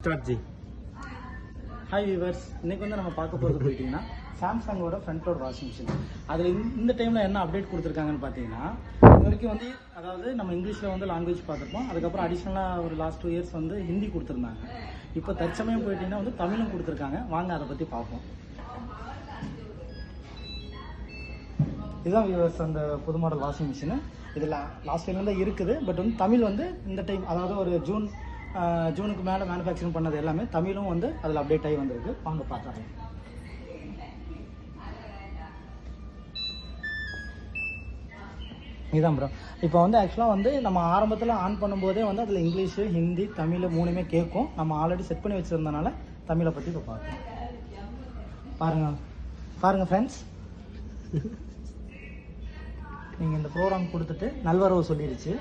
Start G. Hi viewers, இன்னைக்கு வந்து நம்ம பார்க்க போகிறது போயிட்டீங்கன்னா சாம்சங்கோட ஃப்ரண்ட் லோட் வாஷிங் மிஷின். அதில் இந்த டைமில் என்ன அப்டேட் கொடுத்துருக்காங்கன்னு பார்த்தீங்கன்னா, இது வரைக்கும் வந்து அதாவது நம்ம இங்கிலீஷில் வந்து லாங்குவேஜ் பார்த்துருப்போம். அதுக்கப்புறம் அடிஷ்னலாக ஒரு லாஸ்ட் 2 இயர்ஸ் வந்து ஹிந்தி கொடுத்துருந்தாங்க. இப்போ தற்சமயம் போயிட்டீங்கன்னா வந்து தமிழும் கொடுத்துருக்காங்க. வாங்க அதை பற்றி பார்ப்போம். இதுதான் வியூவர்ஸ் அந்த புது மாடல் வாஷிங் மிஷின். இதில் லாஸ்ட் டைம் தான் இருக்குது. பட் வந்து தமிழ் வந்து இந்த டைம் அதாவது ஒரு ஜூனுக்கு மேலே மேனுஃபேக்சரிங் பண்ணது எல்லாமே தமிழும் வந்து அதில் அப்டேட் ஆகி வந்திருக்கு. வாங்க பார்த்துறேன். இதுதான் ப்ரோ. இப்போ வந்து ஆக்சுவலாக வந்து நம்ம ஆரம்பத்தில் ஆன் பண்ணும்போதே வந்து அதில் இங்கிலீஷு, ஹிந்தி, தமிழ் 3மே கேட்கும். நம்ம ஆல்ரெடி செட் பண்ணி வச்சுருந்தனால தமிழை பற்றி இப்போ பார்க்கலாம். பாருங்கள் ஃப்ரெண்ட்ஸ், நீங்கள் இந்த ப்ரோக்ராம் கொடுத்துட்டு நல்வரவு சொல்லிடுச்சு.